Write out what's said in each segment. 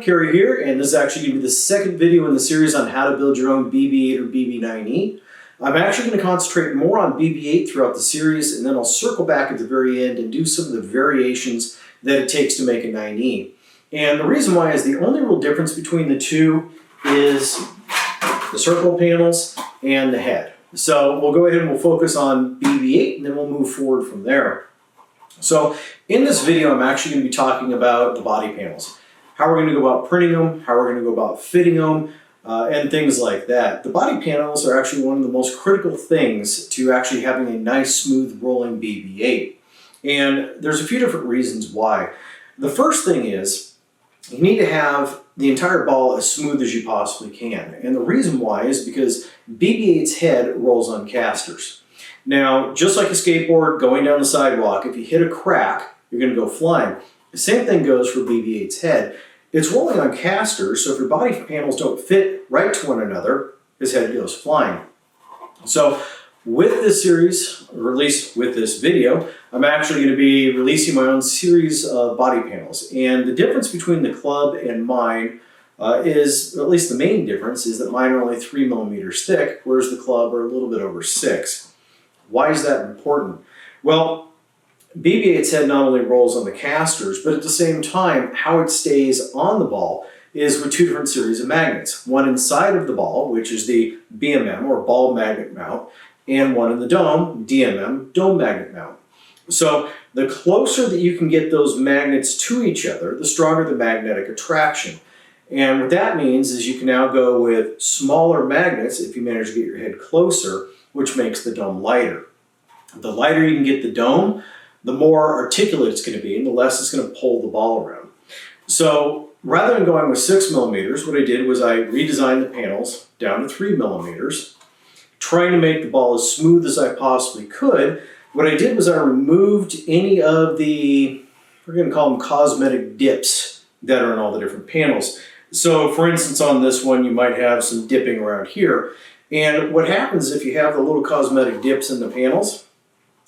Kerry here, and this is actually going to be the second video in the series on how to build your own BB-8 or BB-9E. I'm actually going to concentrate more on BB-8 throughout the series, and then I'll circle back at the very end and do some of the variations that it takes to make a 9E. And the reason why is the only real difference between the two is the circle panels and the head. So we'll go ahead and we'll focus on BB-8, and then we'll move forward from there. So in this video, I'm actually going to be talking about the body panels, how we're going to go about printing them, how we're going to go about fitting them, and things like that. The body panels are actually one of the most critical things to actually having a nice, smooth, rolling BB-8. And there's a few different reasons why. The first thing is you need to have the entire ball as smooth as you possibly can. And the reason why is because BB-8's head rolls on casters. Now, just like a skateboard going down the sidewalk, if you hit a crack, you're going to go flying. The same thing goes for BB-8's head. It's rolling on casters, so if your body panels don't fit right to one another, his head goes flying. So with this series, or at least with this video, I'm actually going to be releasing my own series of body panels. And the difference between the club and mine is, at least the main difference, is that mine are only 3 millimeters thick, whereas the club are a little bit over 6. Why is that important? Well, BB-8's head not only rolls on the casters, but at the same time, how it stays on the ball is with two different series of magnets. One inside of the ball, which is the BMM, or ball magnet mount, and one in the dome, DMM, dome magnet mount. So the closer that you can get those magnets to each other, the stronger the magnetic attraction. And what that means is you can now go with smaller magnets if you manage to get your head closer, which makes the dome lighter. The lighter you can get the dome, the more articulate it's going to be and the less it's going to pull the ball around. So rather than going with 6 millimeters, what I did was I redesigned the panels down to 3 millimeters, trying to make the ball as smooth as I possibly could. What I did was I removed any of the, we're going to call them cosmetic dips that are in all the different panels. So for instance, on this one, you might have some dipping around here. And what happens if you have the little cosmetic dips in the panels,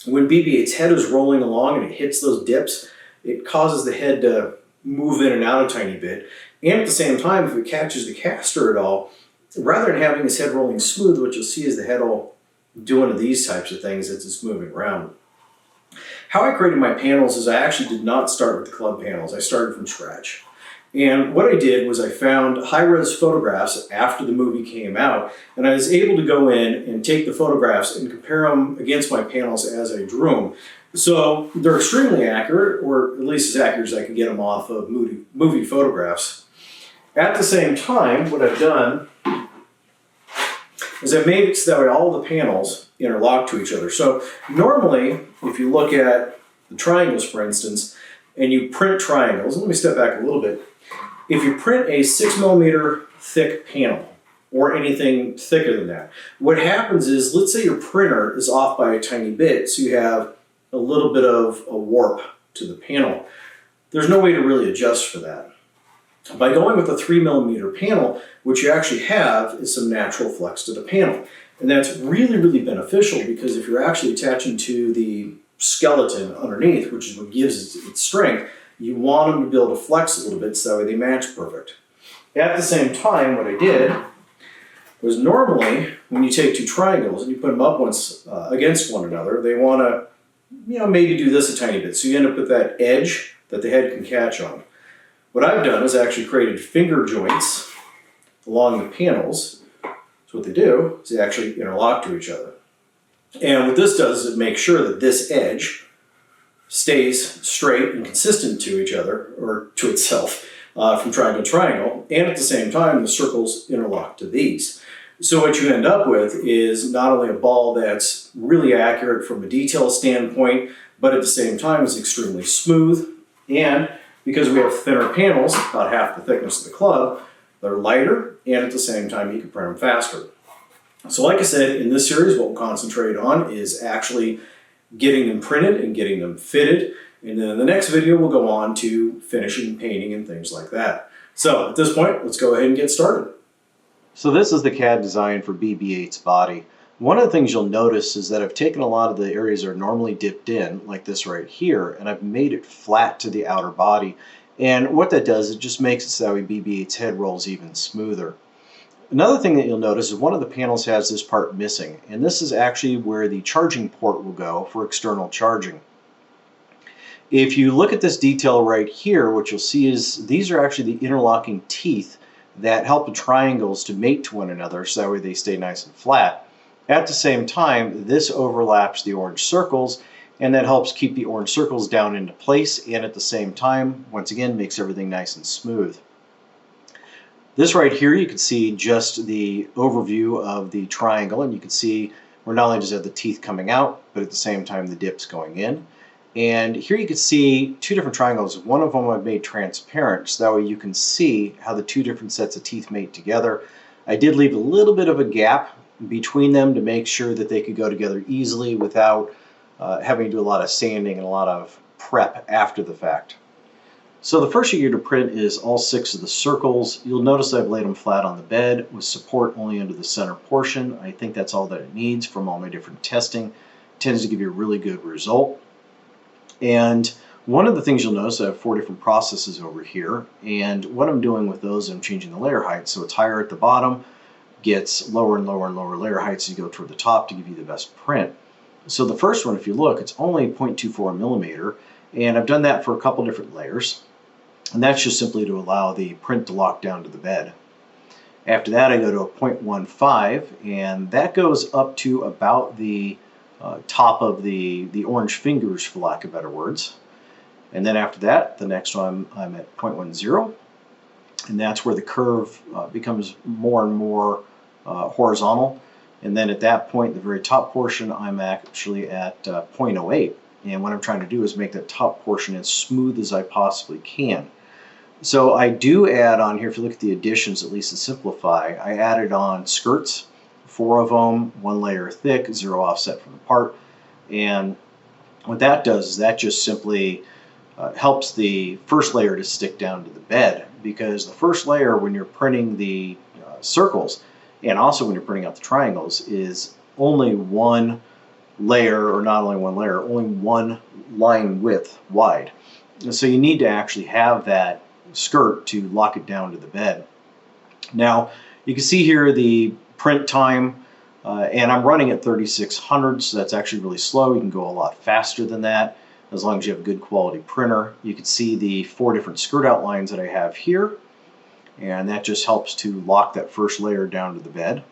when BB-8's head is rolling along and it hits those dips, it causes the head to move in and out a tiny bit. And at the same time, if it catches the caster at all, rather than having his head rolling smooth, what you'll see is the head will do one of these types of things as it's moving around. How I created my panels is I actually did not start with the club panels. I started from scratch. And what I did was I found high-res photographs after the movie came out, and I was able to go in and take the photographs and compare them against my panels as I drew them. So they're extremely accurate, or at least as accurate as I can get them off of movie photographs. At the same time, what I've done is I've made it so that way all the panels interlock to each other. So normally, if you look at the triangles, for instance, and you print triangles, let me step back a little bit. If you print a 6 millimeter thick panel, or anything thicker than that, what happens is, let's say your printer is off by a tiny bit, so you have a little bit of a warp to the panel. There's no way to really adjust for that. By going with a 3 millimeter panel, what you actually have is some natural flex to the panel. And that's really, really beneficial, because if you're actually attaching to the skeleton underneath, which is what gives its strength, you want them to be able to flex a little bit so that way they match perfect. At the same time, what I did was, normally when you take two triangles and you put them up against one another, they want to, maybe do this a tiny bit. So you end up with that edge that the head can catch on. What I've done is actually created finger joints along the panels. So what they do is they actually interlock to each other. And what this does is it makes sure that this edge stays straight and consistent to each other, or to itself, from triangle to triangle, and at the same time the circles interlock to these. So what you end up with is not only a ball that's really accurate from a detail standpoint, but at the same time is extremely smooth, and because we have thinner panels, about half the thickness of the club, they're lighter, and at the same time you can print them faster. So like I said, in this series, what we'll concentrate on is actually getting them printed and getting them fitted. And then in the next video, we'll go on to finishing, painting, and things like that. So at this point, let's go ahead and get started. So this is the CAD design for BB-8's body. One of the things you'll notice is that I've taken a lot of the areas that are normally dipped in, like this right here, and I've made it flat to the outer body. And what that does, it just makes it so that BB-8's head rolls even smoother. Another thing that you'll notice is one of the panels has this part missing, and this is actually where the charging port will go for external charging. If you look at this detail right here, what you'll see is these are actually the interlocking teeth that help the triangles to mate to one another, so that way they stay nice and flat. At the same time, this overlaps the orange circles, and that helps keep the orange circles down into place, and at the same time, once again, makes everything nice and smooth. This right here, you can see just the overview of the triangle, and you can see where not only does it have the teeth coming out, but at the same time the dip's going in. And here you can see two different triangles. One of them I've made transparent, so that way you can see how the two different sets of teeth mate together. I did leave a little bit of a gap between them to make sure that they could go together easily without having to do a lot of sanding and a lot of prep after the fact. So the first figure to print is all 6 of the circles. You'll notice I've laid them flat on the bed with support only under the center portion. I think that's all that it needs from all my different testing. It tends to give you a really good result. And one of the things you'll notice, I have 4 different processes over here, and what I'm doing with those, I'm changing the layer height. So it's higher at the bottom, gets lower and lower and lower layer heights as you go toward the top to give you the best print. So the first one, if you look, it's only 0.24 millimeter, and I've done that for a couple different layers. And that's just simply to allow the print to lock down to the bed. After that, I go to a 0.15, and that goes up to about the top of the orange fingers, for lack of better words. And then after that, the next one, I'm at 0.10, and that's where the curve becomes more and more horizontal. And then at that point, the very top portion, I'm actually at 0.08. And what I'm trying to do is make that top portion as smooth as I possibly can. So I do add on here, if you look at the additions, at least to simplify, I added on skirts, 4 of them, 1 layer thick, 0 offset from the part. And what that does is that just simply helps the first layer to stick down to the bed, because the first layer, when you're printing the circles, and also when you're printing out the triangles, is only 1 layer, or not only 1 layer, only 1 line width wide. And so you need to actually have that skirt to lock it down to the bed. Now you can see here the print time, and I'm running at 3600, so that's actually really slow. You can go a lot faster than that as long as you have a good quality printer. You can see the 4 different skirt outlines that I have here, and that just helps to lock that first layer down to the bed.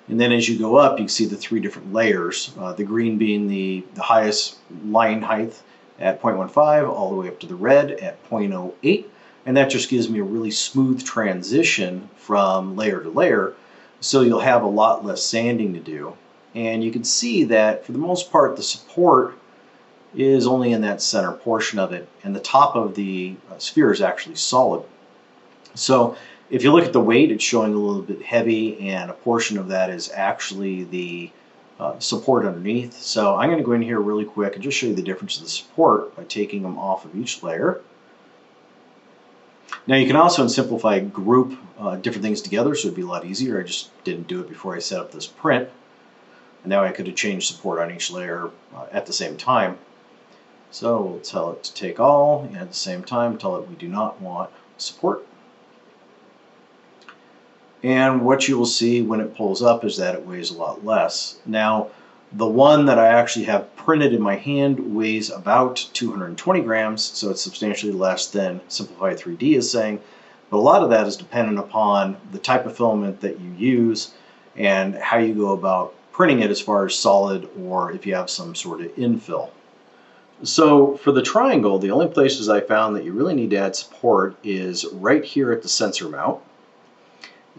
And then as you go up, you can see the 3 different layers, the green being the highest line height at 0.15, all the way up to the red at 0.08. And that just gives me a really smooth transition from layer to layer, so you'll have a lot less sanding to do. And you can see that for the most part, the support is only in that center portion of it, and the top of the sphere is actually solid. So if you look at the weight, it's showing a little bit heavy, and a portion of that is actually the support underneath. So I'm going to go in here really quick and just show you the difference of the support by taking them off of each layer. Now you can also, in Simplify, group different things together, so it'd be a lot easier. I just didn't do it before I set up this print. And now I could have changed support on each layer at the same time. So we'll tell it to take all, and at the same time tell it we do not want support. And what you will see when it pulls up is that it weighs a lot less. Now, the one that I actually have printed in my hand weighs about 220 grams, so it's substantially less than Simplify 3D is saying. But a lot of that is dependent upon the type of filament that you use and how you go about printing it, as far as solid or if you have some sort of infill. So for the triangle, the only places I found that you really need to add support is right here at the sensor mount,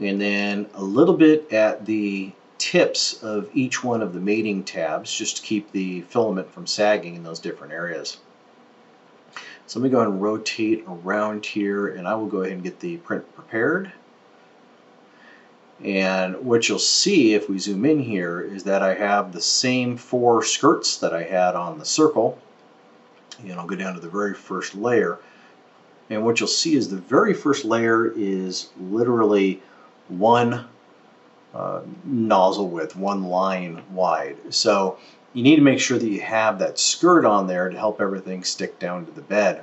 and then a little bit at the tips of each one of the mating tabs, just to keep the filament from sagging in those different areas. So let me go ahead and rotate around here, and I will go ahead and get the print prepared. And what you'll see if we zoom in here is that I have the same 4 skirts that I had on the circle. And I'll go down to the very first layer. And what you'll see is the very first layer is literally 1 nozzle width, 1 line wide. So you need to make sure that you have that skirt on there to help everything stick down to the bed.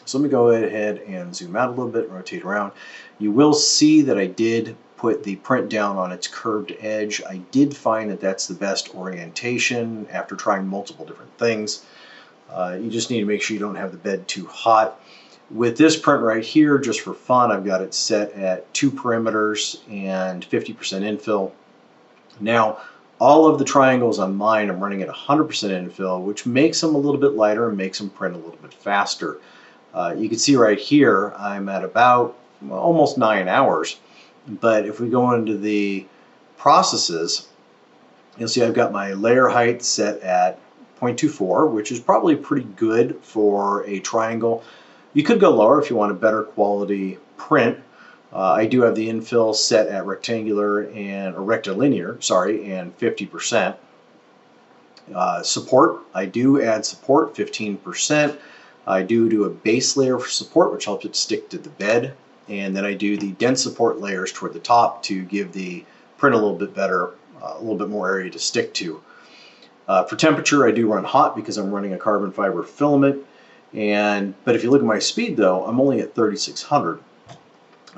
So let me go ahead and zoom out a little bit and rotate around. You will see that I did put the print down on its curved edge. I did find that that's the best orientation after trying multiple different things. You just need to make sure you don't have the bed too hot. With this print right here, just for fun, I've got it set at 2 perimeters and 50% infill. Now, all of the triangles on mine, I'm running at 100% infill, which makes them a little bit lighter and makes them print a little bit faster. You can see right here, I'm at about almost 9 hours. But if we go into the processes, you'll see I've got my layer height set at 0.24, which is probably pretty good for a triangle. You could go lower if you want a better quality print. I do have the infill set at rectangular or rectilinear, and 50%. Support, I do add support, 15%. I do a base layer for support, which helps it stick to the bed. And then I do the dense support layers toward the top to give the print a little bit better, a little bit more area to stick to. For temperature, I do run hot because I'm running a carbon fiber filament. But if you look at my speed though, I'm only at 3600.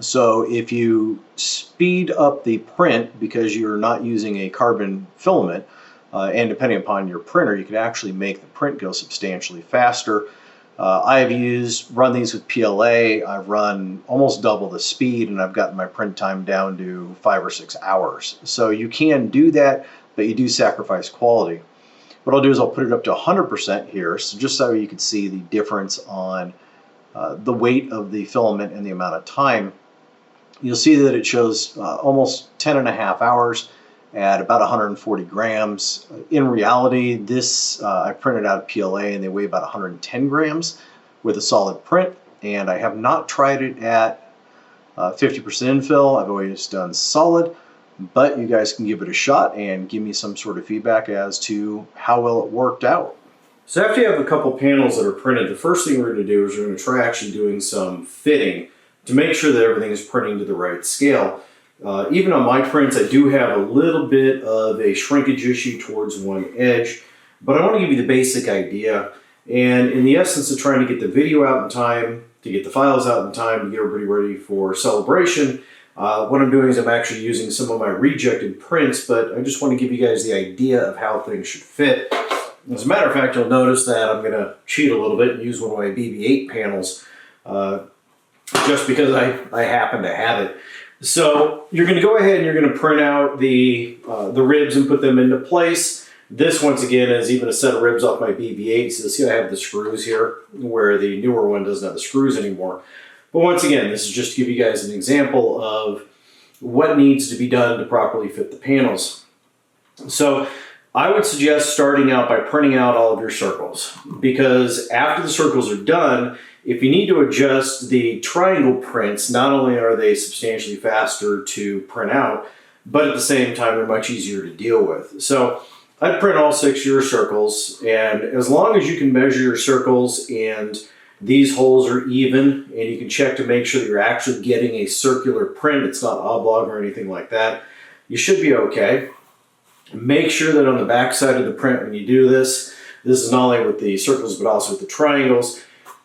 So if you speed up the print because you're not using a carbon filament, and depending upon your printer, you can actually make the print go substantially faster. I have run these with PLA. I've run almost double the speed, and I've gotten my print time down to 5 or 6 hours. So you can do that, but you do sacrifice quality. What I'll do is I'll put it up to 100% here, so just so you can see the difference on the weight of the filament and the amount of time. You'll see that it shows almost 10.5 hours at about 140 grams. In reality, this I printed out of PLA and they weigh about 110 grams with a solid print, and I have not tried it at 50% infill. I've always done solid, but you guys can give it a shot and give me some sort of feedback as to how well it worked out. So after you have a couple panels that are printed, the first thing we're going to do is we're going to try actually doing some fitting to make sure that everything is printing to the right scale. Even on my prints, I do have a little bit of a shrinkage issue towards one edge, but I want to give you the basic idea. And in the essence of trying to get the video out in time, to get the files out in time, to get everybody ready for celebration, what I'm doing is I'm actually using some of my rejected prints, but I just want to give you guys the idea of how things should fit. As a matter of fact, you'll notice that I'm going to cheat a little bit and use one of my BB-8 panels just because I happen to have it. So you're going to go ahead and you're going to print out the ribs and put them into place. This, once again, is even a set of ribs off my BB-8. So you'll see I have the screws here, where the newer one doesn't have the screws anymore. But once again, this is just to give you guys an example of what needs to be done to properly fit the panels. So I would suggest starting out by printing out all of your circles, because after the circles are done, if you need to adjust the triangle prints, not only are they substantially faster to print out, but at the same time they're much easier to deal with. So I'd print all 6 of your circles, and as long as you can measure your circles and these holes are even, and you can check to make sure that you're actually getting a circular print, it's not oblong or anything like that, you should be okay. Make sure that on the back side of the print when you do this is not only with the circles but also with the triangles,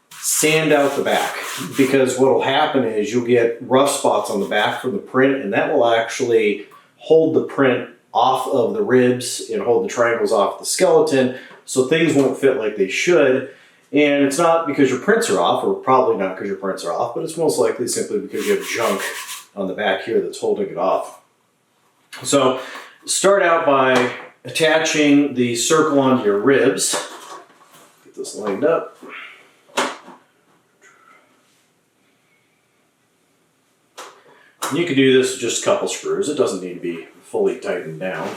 sand out the back, because what will happen is you'll get rough spots on the back from the print, and that will actually hold the print off of the ribs and hold the triangles off the skeleton, so things won't fit like they should. And it's not because your prints are off, or probably not because your prints are off, but it's most likely simply because you have junk on the back here that's holding it off. So start out by attaching the circle onto your ribs. Get this lined up. And you can do this with just a couple screws. It doesn't need to be fully tightened down.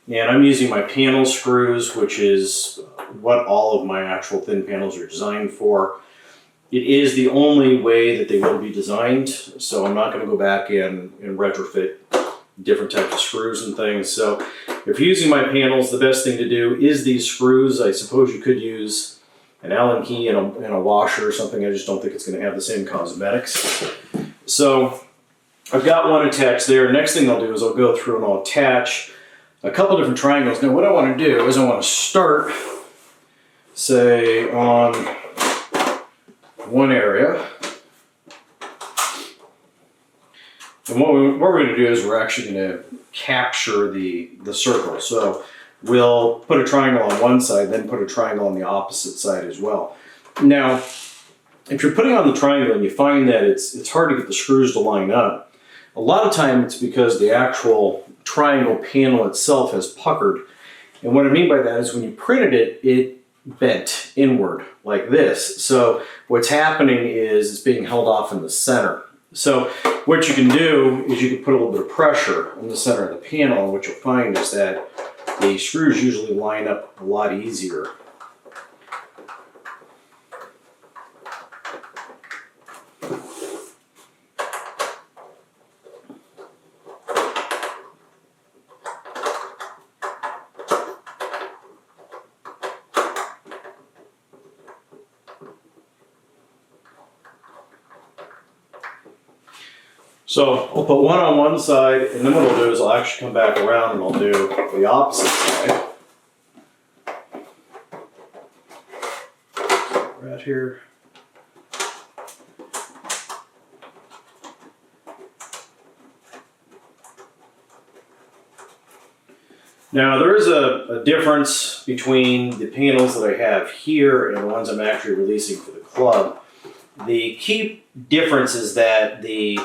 And I'm using my panel screws, which is what all of my actual thin panels are designed for. It is the only way that they will be designed, so I'm not going to go back and retrofit different types of screws and things. So if you're using my panels, the best thing to do is these screws. I suppose you could use an Allen key and a washer or something. I just don't think it's going to have the same cosmetics. So I've got one attached there. Next thing I'll do is I'll go through and I'll attach a couple different triangles. Now what I want to do is I want to start, say, on one area. And what we're going to do is we're actually going to capture the circle. So we'll put a triangle on one side, then put a triangle on the opposite side as well. Now, if you're putting on the triangle and you find that it's hard to get the screws to line up, a lot of time it's because the actual triangle panel itself has puckered. And what I mean by that is when you printed it, it bent inward like this. So what's happening is it's being held off in the center. So what you can do is you can put a little bit of pressure on the center of the panel, and what you'll find is that the screws usually line up a lot easier. So I'll put one on one side, and then what I'll do is I'll actually come back around and I'll do the opposite side. Right here. Now there is a difference between the panels that I have here and the ones I'm actually releasing for the club. The key difference is that the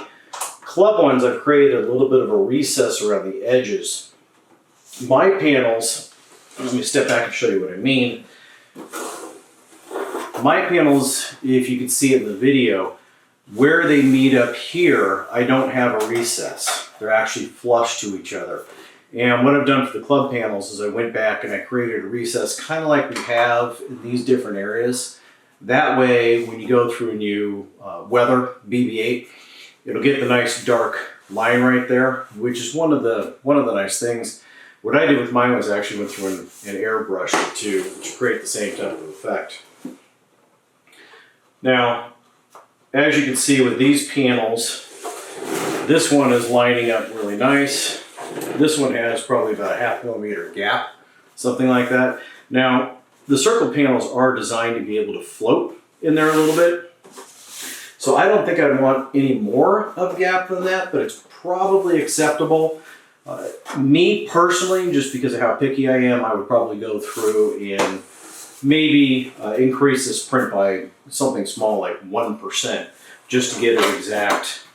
club ones, I've created a little bit of a recess around the edges. My panels, let me step back and show you what I mean. My panels, if you can see it in the video, where they meet up here, I don't have a recess. They're actually flush to each other. And what I've done for the club panels is I went back and I created a recess kind of like we have in these different areas. That way, when you go through and you weather BB-8, it'll get the nice dark line right there, which is one of the nice things. What I did with mine was I actually went through and airbrushed it too, to create the same type of effect. Now, as you can see with these panels, this one is lining up really nice. This one has probably about a 0.5 millimeter gap, something like that. Now, the circle panels are designed to be able to float in there a little bit. So I don't think I'd want any more of a gap than that, but it's probably acceptable. Me personally, just because of how picky I am, I would probably go through and maybe increase this print by something small like 1%, just to get it exact.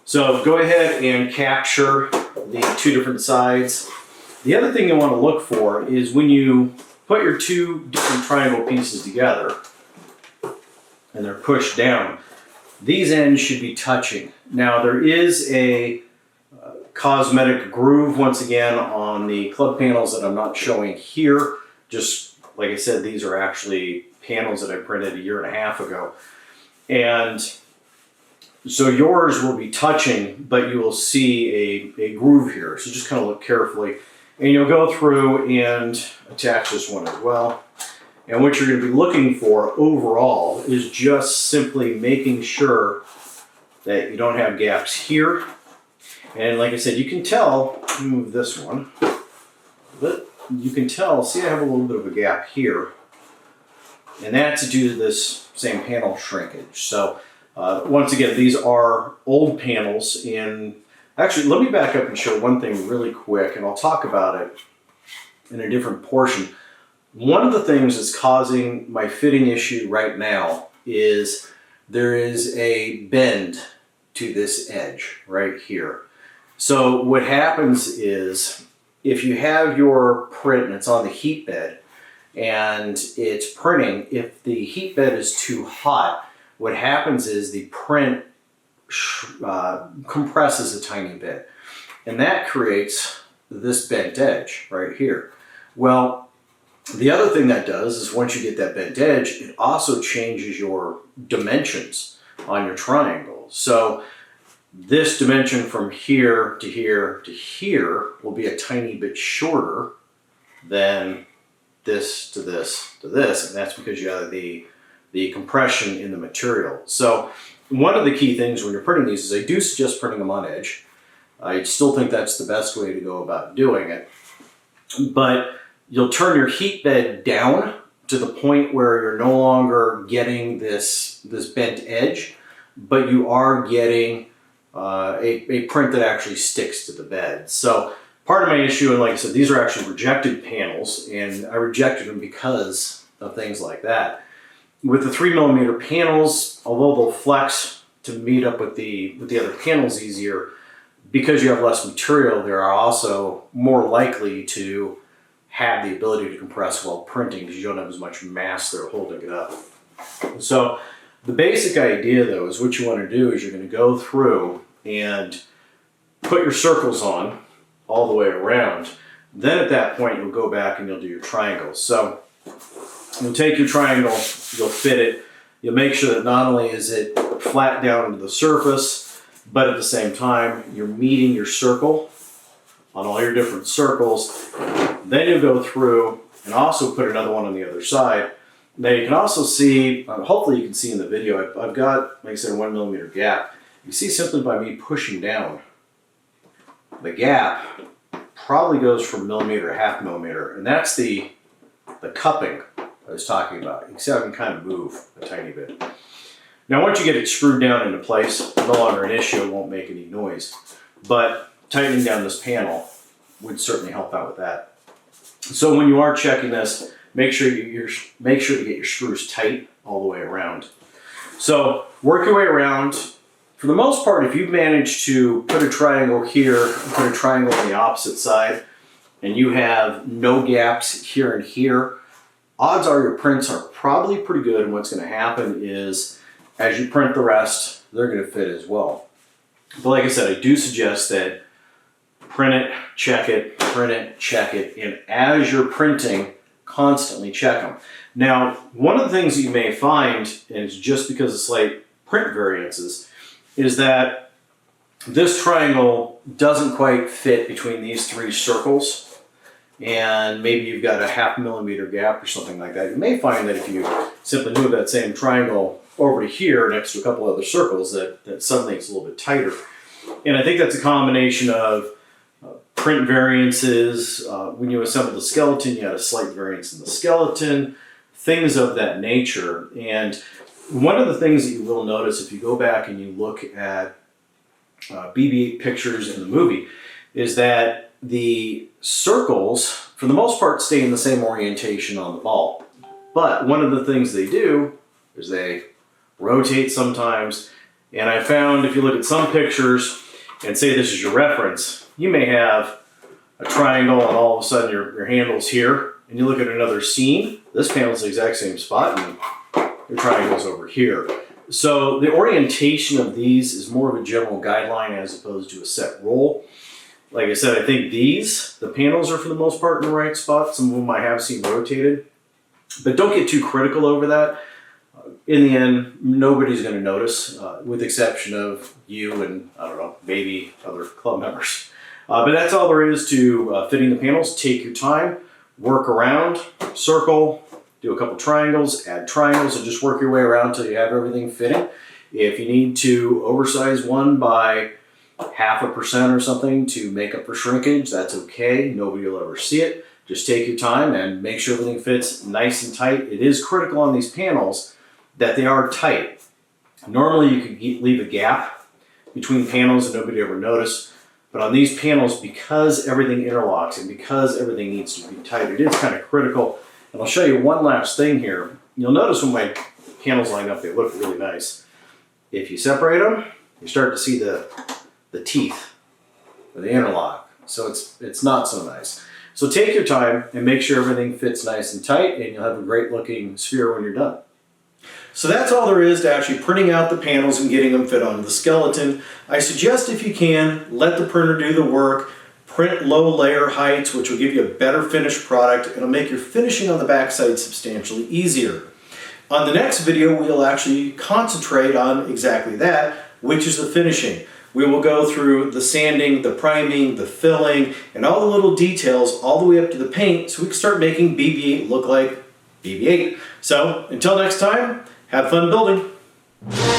So go ahead and capture the two different sides. The other thing you want to look for is when you put your two different triangle pieces together, and they're pushed down, these ends should be touching. Now there is a cosmetic groove once again on the club panels that I'm not showing here. Just like I said, these are actually panels that I printed 1.5 years ago. And so yours will be touching, but you will see a groove here. So just kind of look carefully. And you'll go through and attach this one as well. And what you're going to be looking for overall is just simply making sure that you don't have gaps here. And like I said, you can tell, let me move this one, but you can tell, see I have a little bit of a gap here. And that's due to this same panel shrinkage. So once again, these are old panels. And actually, let me back up and show one thing really quick, and I'll talk about it in a different portion. One of the things that's causing my fitting issue right now is there is a bend to this edge right here. So what happens is if you have your print and it's on the heat bed and it's printing, if the heat bed is too hot, what happens is the print compresses a tiny bit, and that creates this bent edge right here. Well, the other thing that does is once you get that bent edge, it also changes your dimensions on your triangle. So this dimension from here to here to here will be a tiny bit shorter than this to this to this, and that's because you have the the compression in the material. So one of the key things when you're printing these is I do suggest printing them on edge. I still think that's the best way to go about doing it. But you'll turn your heat bed down to the point where you're no longer getting this bent edge, but you are getting a print that actually sticks to the bed. So part of my issue, and like I said, these are actually rejected panels, and I rejected them because of things like that. With the 3mm panels, although they'll flex to meet up with the other panels easier, because you have less material, they are also more likely to have the ability to compress while printing because you don't have as much mass there holding it up. So the basic idea though is what you want to do is you're going to go through and put your circles on all the way around. Then at that point you'll go back and you'll do your triangles. So you'll take your triangle, you'll fit it, you'll make sure that not only is it flat down into the surface, but at the same time you're meeting your circle on all your different circles. Then you'll go through and also put another one on the other side. Now you can also see, hopefully you can see in the video, I've got, like I said, a 1mm gap. You see simply by me pushing down, the gap probably goes from 1mm to 1/2 mm, and that's the cupping I was talking about. You can see I can kind of move a tiny bit. Now once you get it screwed down into place, no longer an issue, it won't make any noise. But tightening down this panel would certainly help out with that. So when you are checking this, make sure to get your screws tight all the way around. So work your way around. For the most part, if you've managed to put a triangle here and put a triangle on the opposite side, and you have no gaps here and here, odds are your prints are probably pretty good, and what's going to happen is as you print the rest, they're going to fit as well. But like I said, I do suggest that print it, check it, print it, check it, and as you're printing, constantly check them. Now, one of the things that you may find, and it's just because of slight print variances, is that this triangle doesn't quite fit between these three circles, and maybe you've got a 1/2 mm gap or something like that. You may find that if you simply move that same triangle over to here next to a couple other circles that suddenly it's a little bit tighter. And I think that's a combination of print variances. When you assemble the skeleton, you had a slight variance in the skeleton, things of that nature. And one of the things that you will notice if you go back and you look at BB-8 pictures in the movie is that the circles, for the most part, stay in the same orientation on the ball. But one of the things they do is they rotate sometimes. And I found if you look at some pictures and say this is your reference, you may have a triangle and all of a sudden your handle's here, and you look at another scene, this panel's the exact same spot and your triangle's over here. So the orientation of these is more of a general guideline as opposed to a set rule. Like I said, I think the panels are for the most part in the right spot. Some of them I have seen rotated, but don't get too critical over that. In the end, nobody's going to notice, with the exception of you and, I don't know, maybe other club members. But that's all there is to fitting the panels. Take your time, work around, circle, do a couple triangles, add triangles, and just work your way around until you have everything fitting. If you need to oversize one by 0.5% or something to make up for shrinkage, that's okay. Nobody will ever see it. Just take your time and make sure everything fits nice and tight. It is critical on these panels that they are tight. Normally you could leave a gap between panels and nobody ever notice, but on these panels, because everything interlocks and because everything needs to be tight, it is kind of critical. And I'll show you one last thing here. You'll notice when my panels line up, they look really nice. If you separate them, you start to see the teeth or the interlock. So it's not so nice. So take your time and make sure everything fits nice and tight, and you'll have a great looking sphere when you're done. So that's all there is to actually printing out the panels and getting them fit onto the skeleton. I suggest if you can, let the printer do the work, print low layer heights, which will give you a better finished product, and it'll make your finishing on the backside substantially easier. On the next video, we'll actually concentrate on exactly that, which is the finishing. We will go through the sanding, the priming, the filling, and all the little details all the way up to the paint so we can start making BB-8 look like BB-8. So until next time, Have fun building.